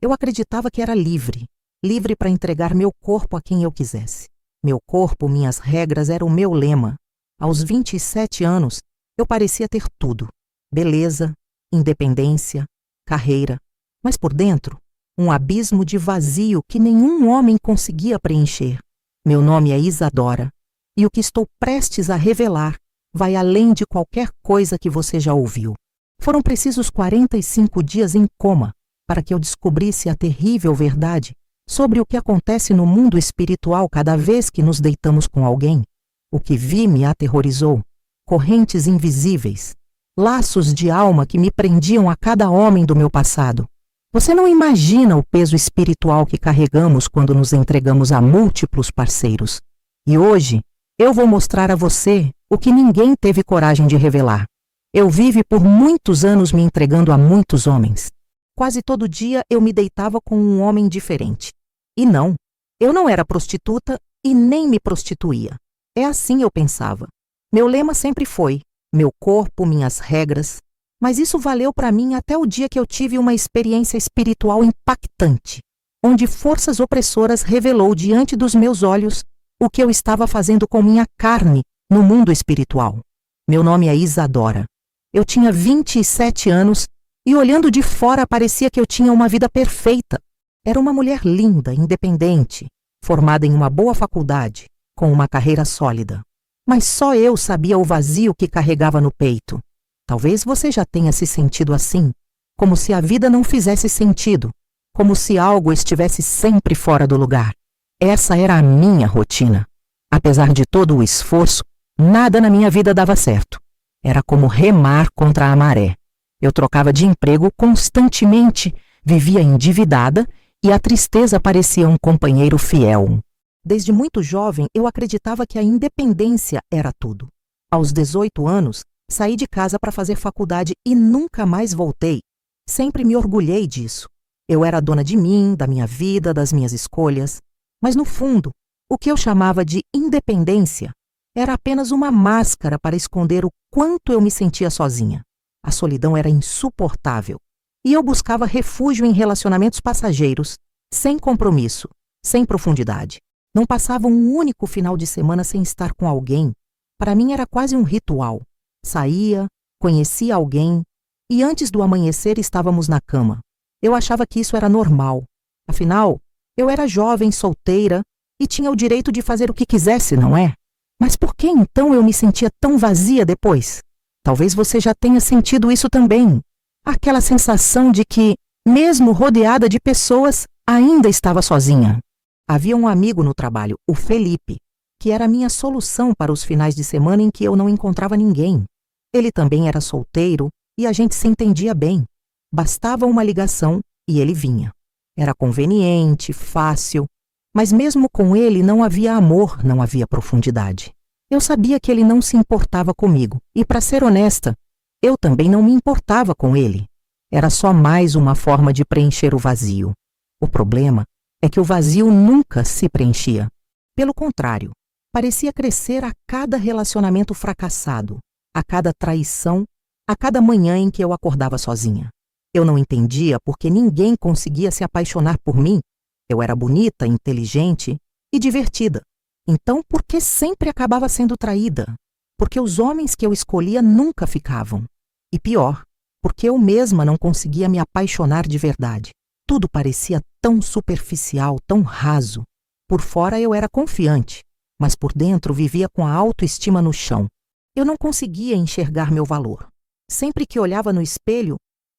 Eu acreditava que era livre, livre para entregar meu corpo a quem eu quisesse. Meu corpo, minhas regras era o meu lema. Aos 27 anos, eu parecia ter tudo: beleza, independência, carreira. Mas por dentro, um abismo de vazio que nenhum homem conseguia preencher. Meu nome é Isadora, e o que estou prestes a revelar vai além de qualquer coisa que você já ouviu. Foram precisos 45 dias em coma para que eu descobrisse a terrível verdade sobre o que acontece no mundo espiritual cada vez que nos deitamos com alguém. O que vi me aterrorizou. Correntes invisíveis, laços de alma que me prendiam a cada homem do meu passado. Você não imagina o peso espiritual que carregamos quando nos entregamos a múltiplos parceiros. E hoje, eu vou mostrar a você o que ninguém teve coragem de revelar. Eu vivi por muitos anos me entregando a muitos homens. Quase todo dia eu me deitava com um homem diferente. E não, eu não era prostituta e nem me prostituía. É assim eu pensava. Meu lema sempre foi: meu corpo, minhas regras. Mas isso valeu para mim até o dia que eu tive uma experiência espiritual impactante, onde forças opressoras revelou diante dos meus olhos o que eu estava fazendo com minha carne no mundo espiritual. Meu nome é Isadora. Eu tinha 27 anos e olhando de fora parecia que eu tinha uma vida perfeita. Era uma mulher linda, independente, formada em uma boa faculdade, com uma carreira sólida. Mas só eu sabia o vazio que carregava no peito. Talvez você já tenha se sentido assim, como se a vida não fizesse sentido, como se algo estivesse sempre fora do lugar. Essa era a minha rotina. Apesar de todo o esforço, nada na minha vida dava certo. Era como remar contra a maré. Eu trocava de emprego constantemente, vivia endividada e a tristeza parecia um companheiro fiel. Desde muito jovem, eu acreditava que a independência era tudo. Aos 18 anos, saí de casa para fazer faculdade e nunca mais voltei. Sempre me orgulhei disso. Eu era dona de mim, da minha vida, das minhas escolhas. Mas no fundo, o que eu chamava de independência era apenas uma máscara para esconder o quanto eu me sentia sozinha. A solidão era insuportável. E eu buscava refúgio em relacionamentos passageiros, sem compromisso, sem profundidade. Não passava um único final de semana sem estar com alguém. Para mim era quase um ritual. Saía, conhecia alguém e antes do amanhecer estávamos na cama. Eu achava que isso era normal. Afinal, eu era jovem, solteira e tinha o direito de fazer o que quisesse, não é? Mas por que então eu me sentia tão vazia depois? Talvez você já tenha sentido isso também. Aquela sensação de que, mesmo rodeada de pessoas, ainda estava sozinha. Havia um amigo no trabalho, o Felipe, que era a minha solução para os finais de semana em que eu não encontrava ninguém. Ele também era solteiro e a gente se entendia bem. Bastava uma ligação e ele vinha. Era conveniente, fácil, mas mesmo com ele não havia amor, não havia profundidade. Eu sabia que ele não se importava comigo e, para ser honesta, eu também não me importava com ele. Era só mais uma forma de preencher o vazio. O problema é que o vazio nunca se preenchia. Pelo contrário, parecia crescer a cada relacionamento fracassado, a cada traição, a cada manhã em que eu acordava sozinha. Eu não entendia porque ninguém conseguia se apaixonar por mim. Eu era bonita, inteligente e divertida. Então, por que sempre acabava sendo traída? Porque os homens que eu escolhia nunca ficavam. E pior, porque eu mesma não conseguia me apaixonar de verdade. Tudo parecia tão superficial, tão raso. Por fora eu era confiante, mas por dentro vivia com a autoestima no chão. Eu não conseguia enxergar meu valor. Sempre que olhava no espelho,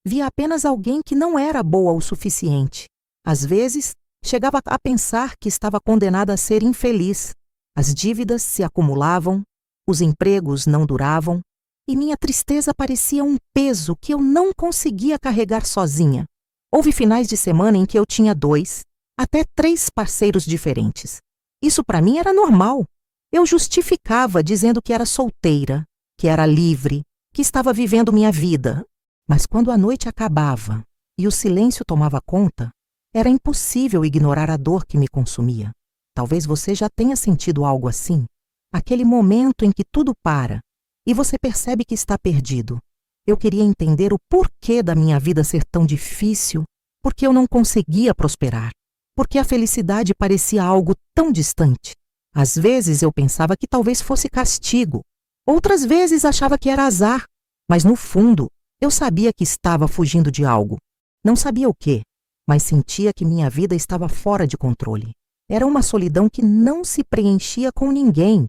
via apenas alguém que não era boa o suficiente. Às vezes, chegava a pensar que estava condenada a ser infeliz. As dívidas se acumulavam, os empregos não duravam, e minha tristeza parecia um peso que eu não conseguia carregar sozinha. Houve finais de semana em que eu tinha 2, até 3 parceiros diferentes. Isso para mim era normal. Eu justificava dizendo que era solteira, que era livre, que estava vivendo minha vida. Mas quando a noite acabava e o silêncio tomava conta, era impossível ignorar a dor que me consumia. Talvez você já tenha sentido algo assim. Aquele momento em que tudo para e você percebe que está perdido. Eu queria entender o porquê da minha vida ser tão difícil, porque eu não conseguia prosperar, porque a felicidade parecia algo tão distante. Às vezes eu pensava que talvez fosse castigo, outras vezes achava que era azar, mas no fundo eu sabia que estava fugindo de algo. Não sabia o quê, mas sentia que minha vida estava fora de controle. Era uma solidão que não se preenchia com ninguém,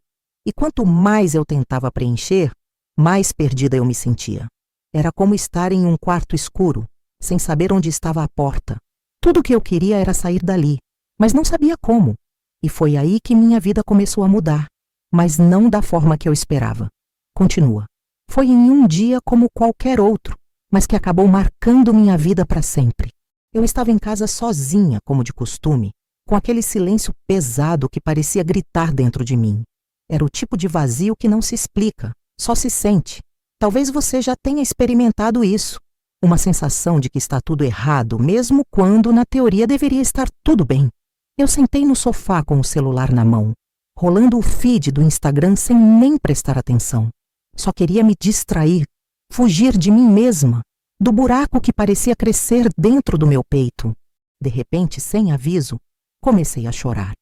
e quanto mais eu tentava preencher, mais perdida eu me sentia. Era como estar em um quarto escuro, sem saber onde estava a porta. Tudo o que eu queria era sair dali, mas não sabia como. E foi aí que minha vida começou a mudar, mas não da forma que eu esperava. Continua. Foi em um dia como qualquer outro, mas que acabou marcando minha vida para sempre. Eu estava em casa sozinha, como de costume, com aquele silêncio pesado que parecia gritar dentro de mim. Era o tipo de vazio que não se explica, só se sente. Talvez você já tenha experimentado isso. Uma sensação de que está tudo errado, mesmo quando, na teoria, deveria estar tudo bem. Eu sentei no sofá com o celular na mão, rolando o feed do Instagram sem nem prestar atenção. Só queria me distrair, fugir de mim mesma, do buraco que parecia crescer dentro do meu peito. De repente, sem aviso, comecei a chorar.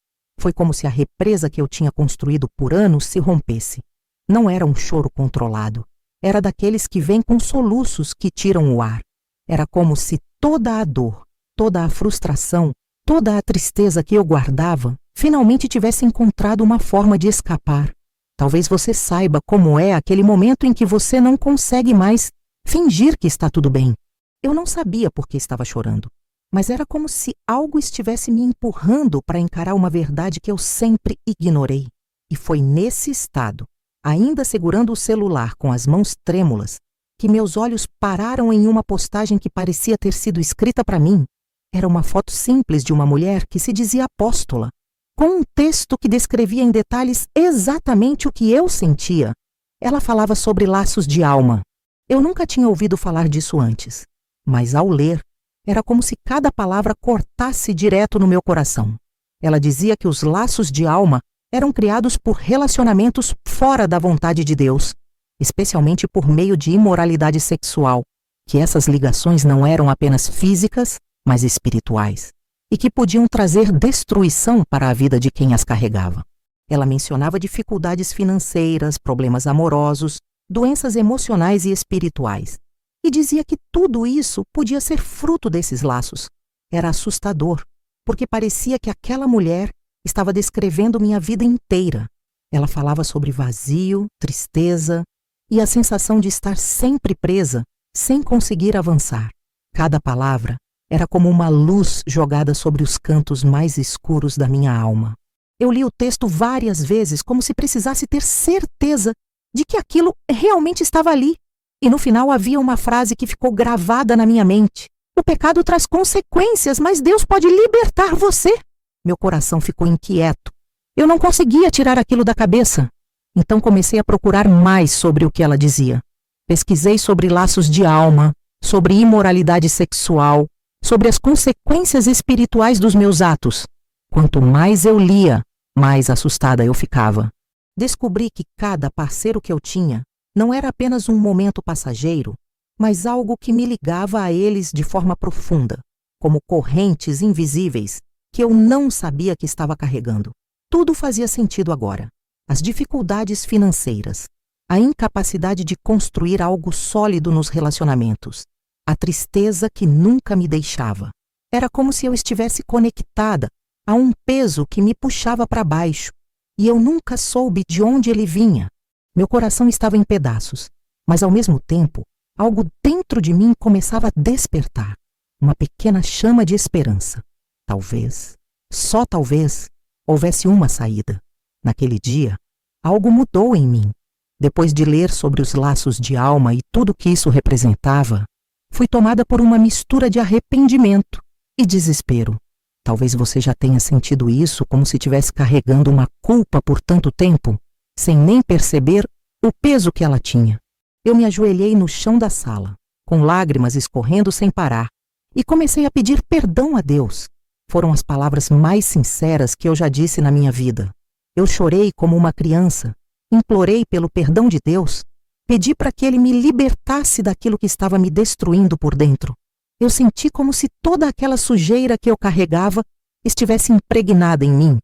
Foi como se a represa que eu tinha construído por anos se rompesse. Não era um choro controlado. Era daqueles que vêm com soluços que tiram o ar. Era como se toda a dor, toda a frustração, toda a tristeza que eu guardava, finalmente tivesse encontrado uma forma de escapar. Talvez você saiba como é aquele momento em que você não consegue mais fingir que está tudo bem. Eu não sabia por que estava chorando, mas era como se algo estivesse me empurrando para encarar uma verdade que eu sempre ignorei. E foi nesse estado, ainda segurando o celular com as mãos trêmulas, que meus olhos pararam em uma postagem que parecia ter sido escrita para mim. Era uma foto simples de uma mulher que se dizia apóstola, com um texto que descrevia em detalhes exatamente o que eu sentia. Ela falava sobre laços de alma. Eu nunca tinha ouvido falar disso antes, mas ao ler, era como se cada palavra cortasse direto no meu coração. Ela dizia que os laços de alma eram criados por relacionamentos fora da vontade de Deus, especialmente por meio de imoralidade sexual, que essas ligações não eram apenas físicas, mas espirituais, e que podiam trazer destruição para a vida de quem as carregava. Ela mencionava dificuldades financeiras, problemas amorosos, doenças emocionais e espirituais, e dizia que tudo isso podia ser fruto desses laços. Era assustador, porque parecia que aquela mulher estava descrevendo minha vida inteira. Ela falava sobre vazio, tristeza e a sensação de estar sempre presa, sem conseguir avançar. Cada palavra era como uma luz jogada sobre os cantos mais escuros da minha alma. Eu li o texto várias vezes, como se precisasse ter certeza de que aquilo realmente estava ali. E no final havia uma frase que ficou gravada na minha mente. O pecado traz consequências, mas Deus pode libertar você. Meu coração ficou inquieto. Eu não conseguia tirar aquilo da cabeça. Então comecei a procurar mais sobre o que ela dizia. Pesquisei sobre laços de alma, sobre imoralidade sexual, sobre as consequências espirituais dos meus atos. Quanto mais eu lia, mais assustada eu ficava. Descobri que cada parceiro que eu tinha não era apenas um momento passageiro, mas algo que me ligava a eles de forma profunda, como correntes invisíveis que eu não sabia que estava carregando. Tudo fazia sentido agora. As dificuldades financeiras, a incapacidade de construir algo sólido nos relacionamentos, a tristeza que nunca me deixava. Era como se eu estivesse conectada a um peso que me puxava para baixo, e eu nunca soube de onde ele vinha. Meu coração estava em pedaços, mas ao mesmo tempo, algo dentro de mim começava a despertar, uma pequena chama de esperança. Talvez, só talvez, houvesse uma saída. Naquele dia, algo mudou em mim. Depois de ler sobre os laços de alma e tudo que isso representava, fui tomada por uma mistura de arrependimento e desespero. Talvez você já tenha sentido isso, como se estivesse carregando uma culpa por tanto tempo, sem nem perceber o peso que ela tinha. Eu me ajoelhei no chão da sala, com lágrimas escorrendo sem parar, e comecei a pedir perdão a Deus. Foram as palavras mais sinceras que eu já disse na minha vida. Eu chorei como uma criança, implorei pelo perdão de Deus, pedi para que Ele me libertasse daquilo que estava me destruindo por dentro. Eu senti como se toda aquela sujeira que eu carregava estivesse impregnada em mim.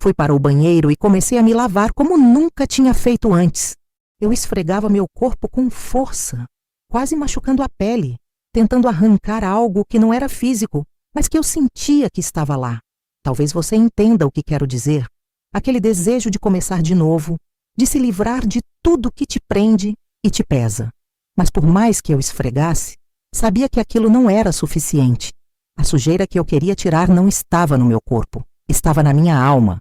Fui para o banheiro e comecei a me lavar como nunca tinha feito antes. Eu esfregava meu corpo com força, quase machucando a pele, tentando arrancar algo que não era físico, mas que eu sentia que estava lá. Talvez você entenda o que quero dizer. Aquele desejo de começar de novo, de se livrar de tudo que te prende e te pesa. Mas por mais que eu esfregasse, sabia que aquilo não era suficiente. A sujeira que eu queria tirar não estava no meu corpo, estava na minha alma.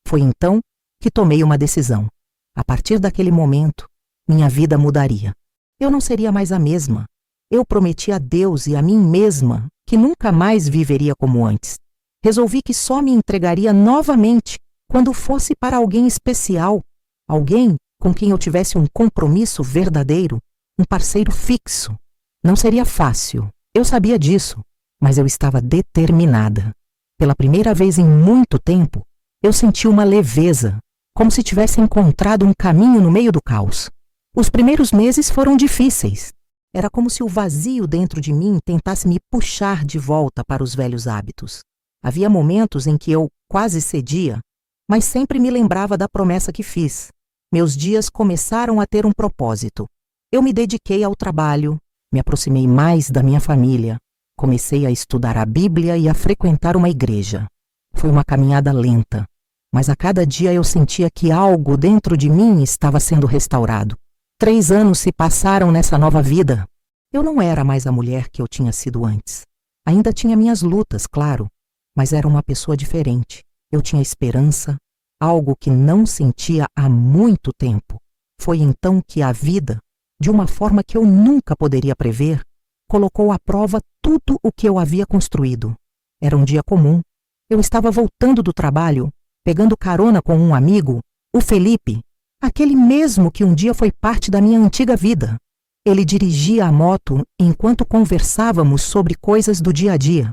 Foi então que tomei uma decisão. A partir daquele momento, minha vida mudaria. Eu não seria mais a mesma. Eu prometi a Deus e a mim mesma que nunca mais viveria como antes. Resolvi que só me entregaria novamente quando fosse para alguém especial, alguém com quem eu tivesse um compromisso verdadeiro, um parceiro fixo. Não seria fácil, eu sabia disso, mas eu estava determinada. Pela primeira vez em muito tempo, eu senti uma leveza, como se tivesse encontrado um caminho no meio do caos. Os primeiros meses foram difíceis. Era como se o vazio dentro de mim tentasse me puxar de volta para os velhos hábitos. Havia momentos em que eu quase cedia, mas sempre me lembrava da promessa que fiz. Meus dias começaram a ter um propósito. Eu me dediquei ao trabalho, me aproximei mais da minha família, comecei a estudar a Bíblia e a frequentar uma igreja. Foi uma caminhada lenta, mas a cada dia eu sentia que algo dentro de mim estava sendo restaurado. 3 anos se passaram nessa nova vida. Eu não era mais a mulher que eu tinha sido antes. Ainda tinha minhas lutas, claro, mas era uma pessoa diferente. Eu tinha esperança, algo que não sentia há muito tempo. Foi então que a vida, de uma forma que eu nunca poderia prever, colocou à prova tudo o que eu havia construído. Era um dia comum. Eu estava voltando do trabalho, pegando carona com um amigo, o Felipe, aquele mesmo que um dia foi parte da minha antiga vida. Ele dirigia a moto enquanto conversávamos sobre coisas do dia a dia.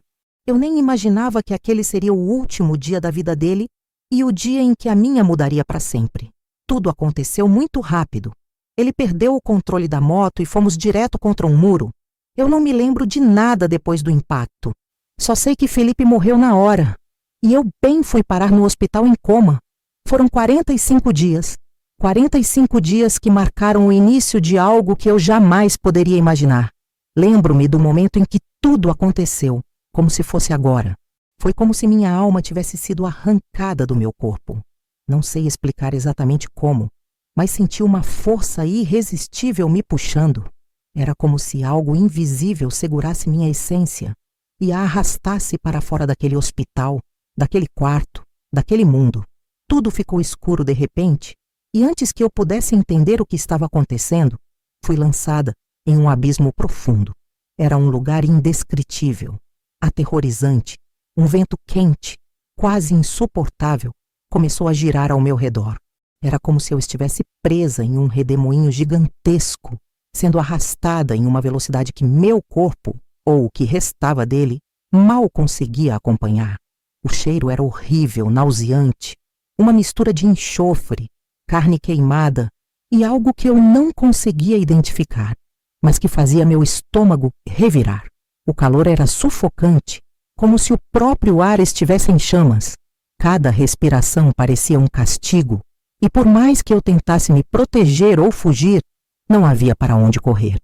Eu nem imaginava que aquele seria o último dia da vida dele e o dia em que a minha mudaria para sempre. Tudo aconteceu muito rápido. Ele perdeu o controle da moto e fomos direto contra um muro. Eu não me lembro de nada depois do impacto. Só sei que Felipe morreu na hora. E eu bem fui parar no hospital em coma. Foram 45 dias. 45 dias que marcaram o início de algo que eu jamais poderia imaginar. Lembro-me do momento em que tudo aconteceu, como se fosse agora. Foi como se minha alma tivesse sido arrancada do meu corpo. Não sei explicar exatamente como, mas senti uma força irresistível me puxando. Era como se algo invisível segurasse minha essência e a arrastasse para fora daquele hospital, daquele quarto, daquele mundo. Tudo ficou escuro de repente, e antes que eu pudesse entender o que estava acontecendo, fui lançada em um abismo profundo. Era um lugar indescritível, aterrorizante. Um vento quente, quase insuportável, começou a girar ao meu redor. Era como se eu estivesse presa em um redemoinho gigantesco, sendo arrastada em uma velocidade que meu corpo, ou o que restava dele, mal conseguia acompanhar. O cheiro era horrível, nauseante, uma mistura de enxofre, carne queimada e algo que eu não conseguia identificar, mas que fazia meu estômago revirar. O calor era sufocante, como se o próprio ar estivesse em chamas. Cada respiração parecia um castigo, e por mais que eu tentasse me proteger ou fugir, não havia para onde correr.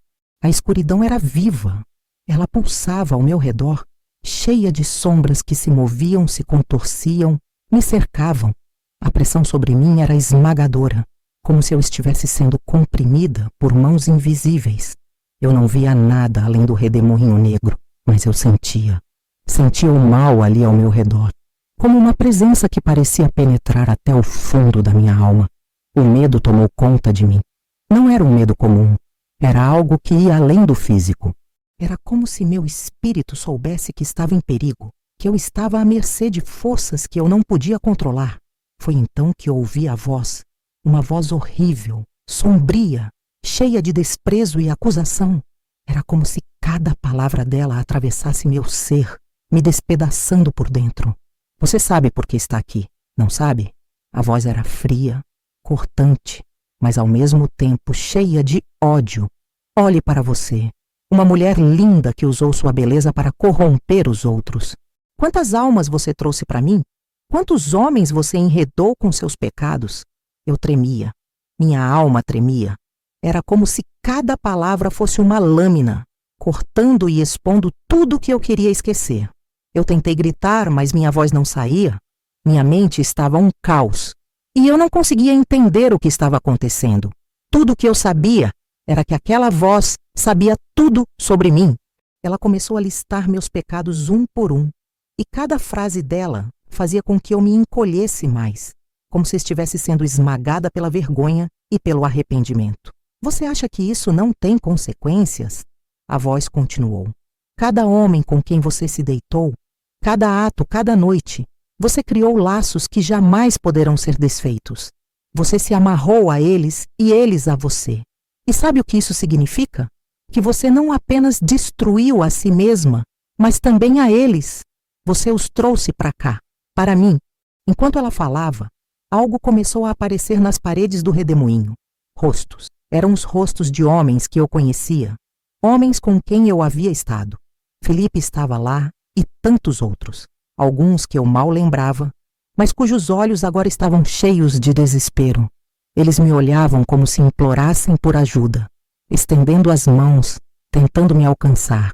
A escuridão era viva. Ela pulsava ao meu redor, cheia de sombras que se moviam, se contorciam, me cercavam. A pressão sobre mim era esmagadora, como se eu estivesse sendo comprimida por mãos invisíveis. Eu não via nada além do redemoinho negro, mas eu sentia. Sentia o mal ali ao meu redor, como uma presença que parecia penetrar até o fundo da minha alma. O medo tomou conta de mim. Não era um medo comum, era algo que ia além do físico. Era como se meu espírito soubesse que estava em perigo, que eu estava à mercê de forças que eu não podia controlar. Foi então que ouvi a voz, uma voz horrível, sombria, cheia de desprezo e acusação. Era como se cada palavra dela atravessasse meu ser, me despedaçando por dentro. Você sabe por que está aqui, não sabe? A voz era fria, cortante, mas ao mesmo tempo cheia de ódio. Olhe para você. Uma mulher linda que usou sua beleza para corromper os outros. Quantas almas você trouxe para mim? Quantos homens você enredou com seus pecados? Eu tremia. Minha alma tremia. Era como se cada palavra fosse uma lâmina, cortando e expondo tudo o que eu queria esquecer. Eu tentei gritar, mas minha voz não saía. Minha mente estava um caos. E eu não conseguia entender o que estava acontecendo. Tudo o que eu sabia era que aquela voz sabia tudo sobre mim. Ela começou a listar meus pecados um por um. E cada frase dela fazia com que eu me encolhesse mais, como se estivesse sendo esmagada pela vergonha e pelo arrependimento. Você acha que isso não tem consequências? A voz continuou. Cada homem com quem você se deitou, cada ato, cada noite, você criou laços que jamais poderão ser desfeitos. Você se amarrou a eles e eles a você. E sabe o que isso significa? Que você não apenas destruiu a si mesma, mas também a eles. Você os trouxe para cá, para mim. Enquanto ela falava, algo começou a aparecer nas paredes do redemoinho. Rostos. Eram os rostos de homens que eu conhecia. Homens com quem eu havia estado. Felipe estava lá e tantos outros. Alguns que eu mal lembrava, mas cujos olhos agora estavam cheios de desespero. Eles me olhavam como se implorassem por ajuda, estendendo as mãos, tentando me alcançar.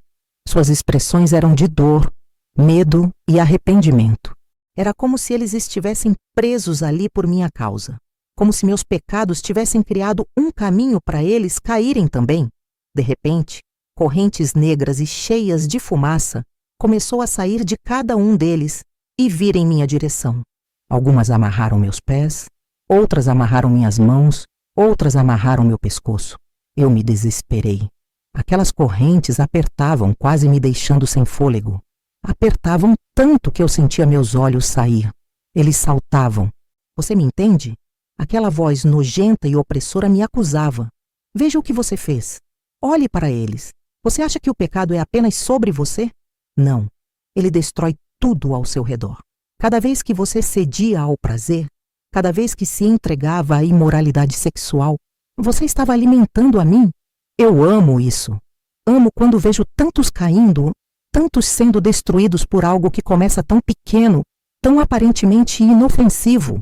Suas expressões eram de dor, medo e arrependimento. Era como se eles estivessem presos ali por minha causa, como se meus pecados tivessem criado um caminho para eles caírem também. De repente, correntes negras e cheias de fumaça começou a sair de cada um deles e vir em minha direção. Algumas amarraram meus pés, outras amarraram minhas mãos, outras amarraram meu pescoço. Eu me desesperei. Aquelas correntes apertavam, quase me deixando sem fôlego. Apertavam tanto que eu sentia meus olhos sair. Eles saltavam. Você me entende? Aquela voz nojenta e opressora me acusava. Veja o que você fez. Olhe para eles. Você acha que o pecado é apenas sobre você? Não. Ele destrói tudo ao seu redor. Cada vez que você cedia ao prazer, cada vez que se entregava à imoralidade sexual, você estava alimentando a mim. Eu amo isso. Amo quando vejo tantos caindo, tantos sendo destruídos por algo que começa tão pequeno, tão aparentemente inofensivo.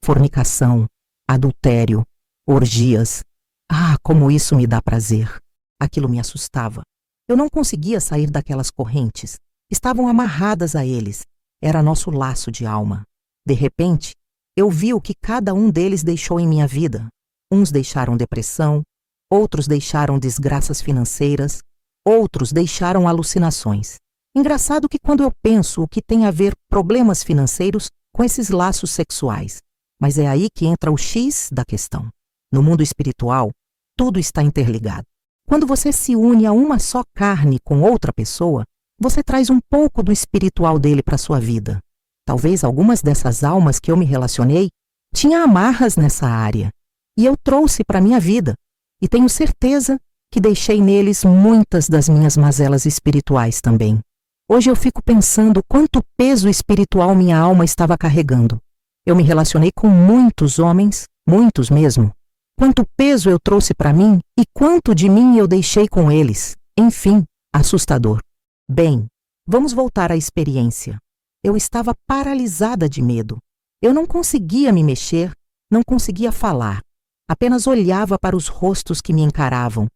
Fornicação, adultério, orgias. Ah, como isso me dá prazer. Aquilo me assustava. Eu não conseguia sair daquelas correntes. Estavam amarradas a eles. Era nosso laço de alma. De repente, eu vi o que cada um deles deixou em minha vida. Uns deixaram depressão, outros deixaram desgraças financeiras, outros deixaram alucinações. Engraçado que quando eu penso o que tem a ver problemas financeiros com esses laços sexuais. Mas é aí que entra o X da questão. No mundo espiritual, tudo está interligado. Quando você se une a uma só carne com outra pessoa, você traz um pouco do espiritual dele para sua vida. Talvez algumas dessas almas que eu me relacionei tinham amarras nessa área. E eu trouxe para minha vida. E tenho certeza que deixei neles muitas das minhas mazelas espirituais também. Hoje eu fico pensando quanto peso espiritual minha alma estava carregando. Eu me relacionei com muitos homens, muitos mesmo. Quanto peso eu trouxe para mim e quanto de mim eu deixei com eles. Enfim, assustador. Bem, vamos voltar à experiência. Eu estava paralisada de medo. Eu não conseguia me mexer, não conseguia falar. Apenas olhava para os rostos que me encaravam,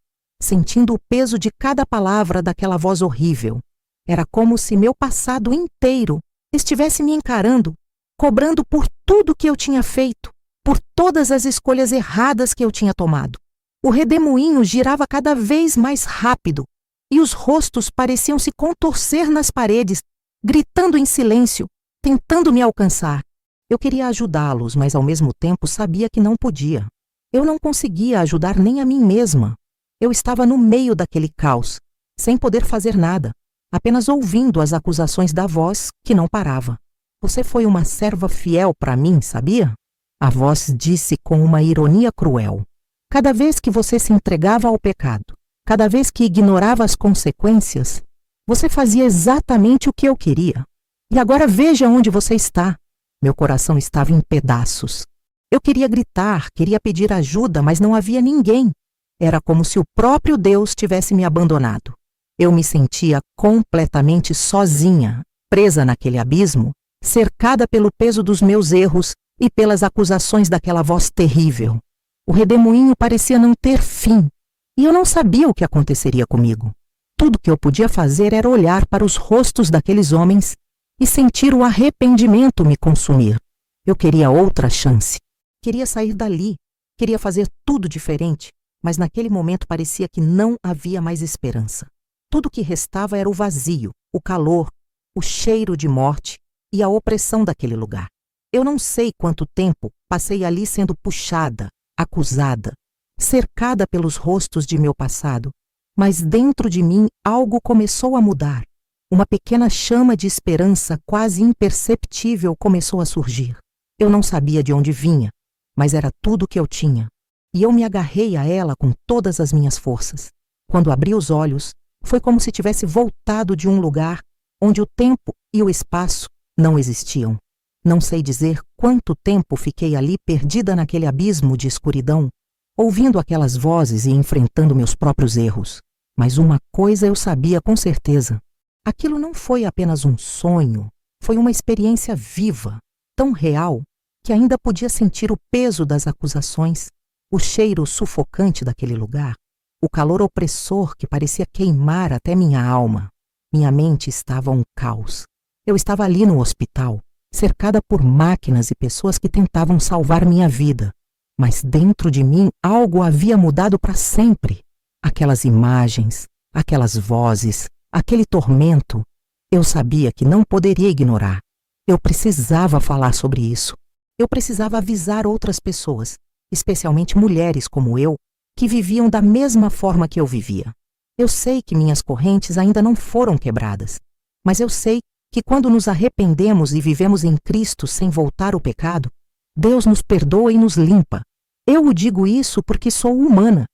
sentindo o peso de cada palavra daquela voz horrível. Era como se meu passado inteiro estivesse me encarando, cobrando por tudo que eu tinha feito, por todas as escolhas erradas que eu tinha tomado. O redemoinho girava cada vez mais rápido e os rostos pareciam se contorcer nas paredes, gritando em silêncio, tentando me alcançar. Eu queria ajudá-los, mas ao mesmo tempo sabia que não podia. Eu não conseguia ajudar nem a mim mesma. Eu estava no meio daquele caos, sem poder fazer nada, apenas ouvindo as acusações da voz que não parava. Você foi uma serva fiel para mim, sabia? A voz disse com uma ironia cruel. Cada vez que você se entregava ao pecado, cada vez que ignorava as consequências, você fazia exatamente o que eu queria. E agora veja onde você está. Meu coração estava em pedaços. Eu queria gritar, queria pedir ajuda, mas não havia ninguém. Era como se o próprio Deus tivesse me abandonado. Eu me sentia completamente sozinha, presa naquele abismo, cercada pelo peso dos meus erros e pelas acusações daquela voz terrível. O redemoinho parecia não ter fim, e eu não sabia o que aconteceria comigo. Tudo que eu podia fazer era olhar para os rostos daqueles homens e sentir o arrependimento me consumir. Eu queria outra chance. Queria sair dali. Queria fazer tudo diferente, mas naquele momento parecia que não havia mais esperança. Tudo o que restava era o vazio, o calor, o cheiro de morte e a opressão daquele lugar. Eu não sei quanto tempo passei ali sendo puxada, acusada, cercada pelos rostos de meu passado, mas dentro de mim algo começou a mudar. Uma pequena chama de esperança quase imperceptível começou a surgir. Eu não sabia de onde vinha, mas era tudo o que eu tinha. E eu me agarrei a ela com todas as minhas forças. Quando abri os olhos, foi como se tivesse voltado de um lugar onde o tempo e o espaço não existiam. Não sei dizer quanto tempo fiquei ali perdida naquele abismo de escuridão, ouvindo aquelas vozes e enfrentando meus próprios erros. Mas uma coisa eu sabia com certeza. Aquilo não foi apenas um sonho, foi uma experiência viva, tão real, que ainda podia sentir o peso das acusações, o cheiro sufocante daquele lugar, o calor opressor que parecia queimar até minha alma. Minha mente estava um caos. Eu estava ali no hospital, cercada por máquinas e pessoas que tentavam salvar minha vida. Mas dentro de mim algo havia mudado para sempre. Aquelas imagens, aquelas vozes, aquele tormento, eu sabia que não poderia ignorar. Eu precisava falar sobre isso. Eu precisava avisar outras pessoas, especialmente mulheres como eu, que viviam da mesma forma que eu vivia. Eu sei que minhas correntes ainda não foram quebradas, mas eu sei que quando nos arrependemos e vivemos em Cristo sem voltar ao pecado, Deus nos perdoa e nos limpa. Eu o digo isso porque sou humana.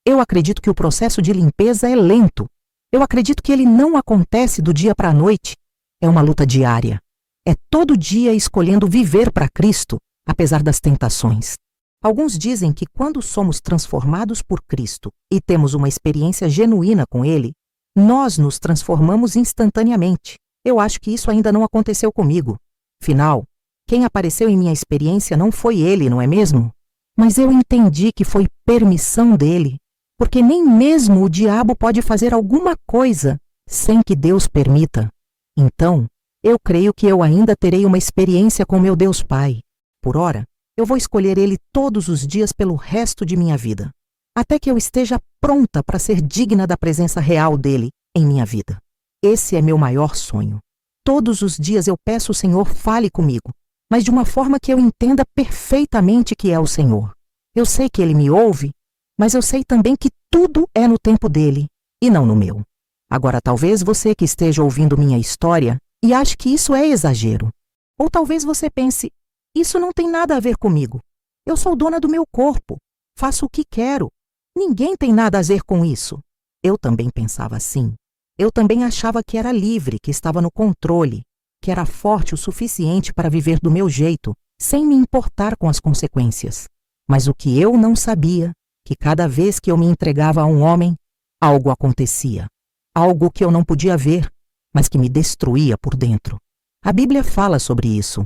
Eu acredito que o processo de limpeza é lento. Eu acredito que ele não acontece do dia para a noite. É uma luta diária. É todo dia escolhendo viver para Cristo, apesar das tentações. Alguns dizem que quando somos transformados por Cristo e temos uma experiência genuína com Ele, nós nos transformamos instantaneamente. Eu acho que isso ainda não aconteceu comigo. Afinal, quem apareceu em minha experiência não foi Ele, não é mesmo? Mas eu entendi que foi permissão dele, porque nem mesmo o diabo pode fazer alguma coisa sem que Deus permita. Então, eu creio que eu ainda terei uma experiência com meu Deus Pai. Por ora, eu vou escolher Ele todos os dias pelo resto de minha vida, até que eu esteja pronta para ser digna da presença real dele em minha vida. Esse é meu maior sonho. Todos os dias eu peço o Senhor fale comigo, mas de uma forma que eu entenda perfeitamente que é o Senhor. Eu sei que Ele me ouve, mas eu sei também que tudo é no tempo dele e não no meu. Agora, talvez você que esteja ouvindo minha história e ache que isso é exagero. Ou talvez você pense, isso não tem nada a ver comigo. Eu sou dona do meu corpo, faço o que quero. Ninguém tem nada a ver com isso. Eu também pensava assim. Eu também achava que era livre, que estava no controle, que era forte o suficiente para viver do meu jeito, sem me importar com as consequências. Mas o que eu não sabia, que cada vez que eu me entregava a um homem, algo acontecia. Algo que eu não podia ver, mas que me destruía por dentro. A Bíblia fala sobre isso.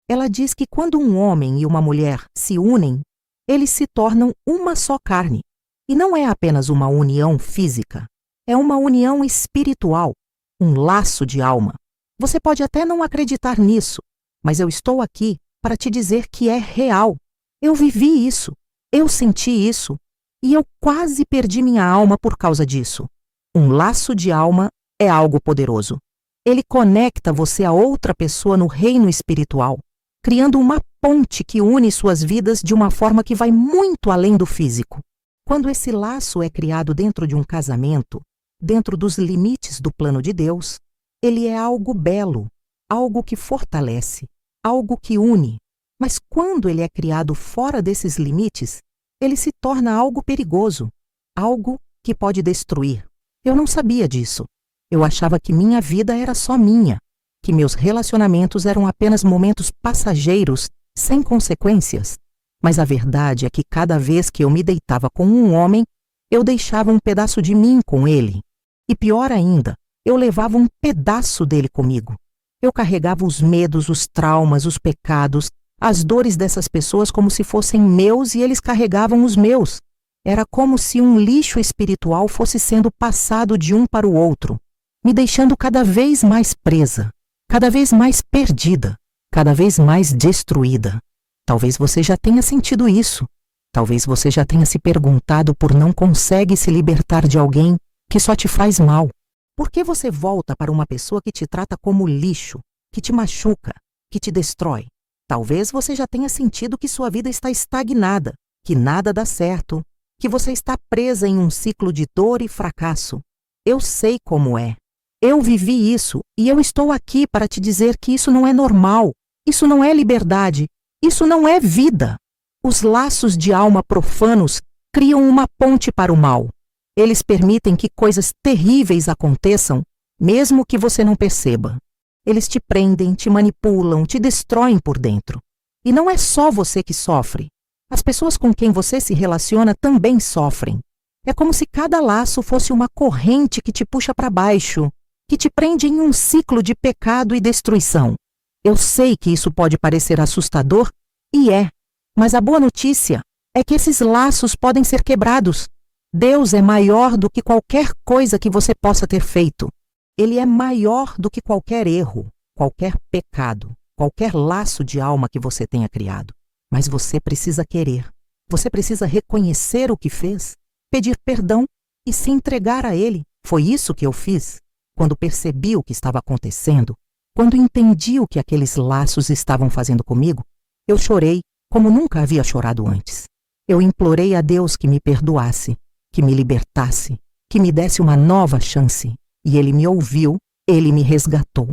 Ela diz que quando um homem e uma mulher se unem, eles se tornam uma só carne. E não é apenas uma união física, é uma união espiritual, um laço de alma. Você pode até não acreditar nisso, mas eu estou aqui para te dizer que é real. Eu vivi isso, eu senti isso, e eu quase perdi minha alma por causa disso. Um laço de alma é algo poderoso. Ele conecta você a outra pessoa no reino espiritual, criando uma ponte que une suas vidas de uma forma que vai muito além do físico. Quando esse laço é criado dentro de um casamento, dentro dos limites do plano de Deus, ele é algo belo, algo que fortalece, algo que une. Mas quando ele é criado fora desses limites, ele se torna algo perigoso, algo que pode destruir. Eu não sabia disso. Eu achava que minha vida era só minha, que meus relacionamentos eram apenas momentos passageiros, sem consequências. Mas a verdade é que cada vez que eu me deitava com um homem, eu deixava um pedaço de mim com ele. E pior ainda, eu levava um pedaço dele comigo. Eu carregava os medos, os traumas, os pecados, as dores dessas pessoas como se fossem meus e eles carregavam os meus. Era como se um lixo espiritual fosse sendo passado de um para o outro, me deixando cada vez mais presa, cada vez mais perdida, cada vez mais destruída. Talvez você já tenha sentido isso. Talvez você já tenha se perguntado por não consegue se libertar de alguém que só te faz mal. Por que você volta para uma pessoa que te trata como lixo, que te machuca, que te destrói? Talvez você já tenha sentido que sua vida está estagnada, que nada dá certo, que você está presa em um ciclo de dor e fracasso. Eu sei como é. Eu vivi isso e eu estou aqui para te dizer que isso não é normal, isso não é liberdade, isso não é vida. Os laços de alma profanos criam uma ponte para o mal. Eles permitem que coisas terríveis aconteçam, mesmo que você não perceba. Eles te prendem, te manipulam, te destroem por dentro. E não é só você que sofre. As pessoas com quem você se relaciona também sofrem. É como se cada laço fosse uma corrente que te puxa para baixo, que te prende em um ciclo de pecado e destruição. Eu sei que isso pode parecer assustador, e é. Mas a boa notícia é que esses laços podem ser quebrados. Deus é maior do que qualquer coisa que você possa ter feito. Ele é maior do que qualquer erro, qualquer pecado, qualquer laço de alma que você tenha criado. Mas você precisa querer. Você precisa reconhecer o que fez, pedir perdão e se entregar a Ele. Foi isso que eu fiz. Quando percebi o que estava acontecendo, quando entendi o que aqueles laços estavam fazendo comigo, eu chorei como nunca havia chorado antes. Eu implorei a Deus que me perdoasse, que me libertasse, que me desse uma nova chance. E Ele me ouviu, Ele me resgatou.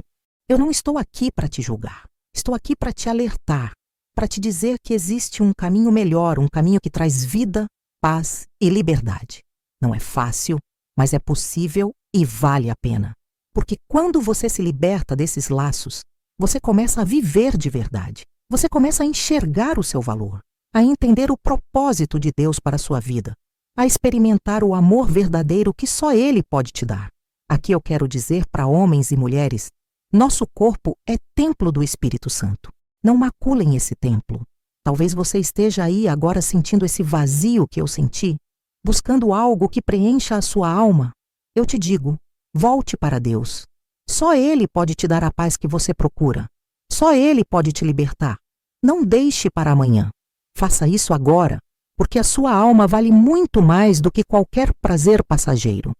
Eu não estou aqui para te julgar. Estou aqui para te alertar, para te dizer que existe um caminho melhor, um caminho que traz vida, paz e liberdade. Não é fácil, mas é possível e vale a pena. Porque quando você se liberta desses laços, você começa a viver de verdade. Você começa a enxergar o seu valor, a entender o propósito de Deus para a sua vida, a experimentar o amor verdadeiro que só Ele pode te dar. Aqui eu quero dizer para homens e mulheres, nosso corpo é templo do Espírito Santo. Não maculem esse templo. Talvez você esteja aí agora sentindo esse vazio que eu senti, buscando algo que preencha a sua alma. Eu te digo, volte para Deus. Só Ele pode te dar a paz que você procura. Só Ele pode te libertar. Não deixe para amanhã. Faça isso agora, porque a sua alma vale muito mais do que qualquer prazer passageiro.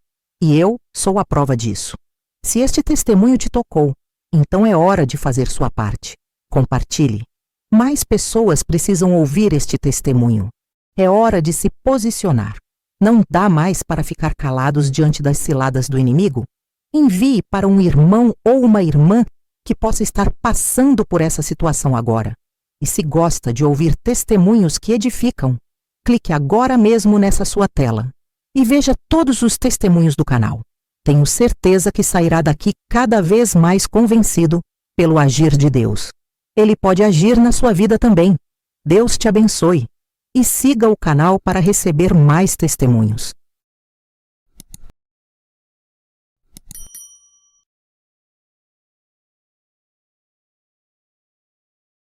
E eu sou a prova disso. Se este testemunho te tocou, então é hora de fazer sua parte. Compartilhe. Mais pessoas precisam ouvir este testemunho. É hora de se posicionar. Não dá mais para ficar calados diante das ciladas do inimigo? Envie para um irmão ou uma irmã que possa estar passando por essa situação agora. E se gosta de ouvir testemunhos que edificam, clique agora mesmo nessa sua tela e veja todos os testemunhos do canal. Tenho certeza que sairá daqui cada vez mais convencido pelo agir de Deus. Ele pode agir na sua vida também. Deus te abençoe e siga o canal para receber mais testemunhos.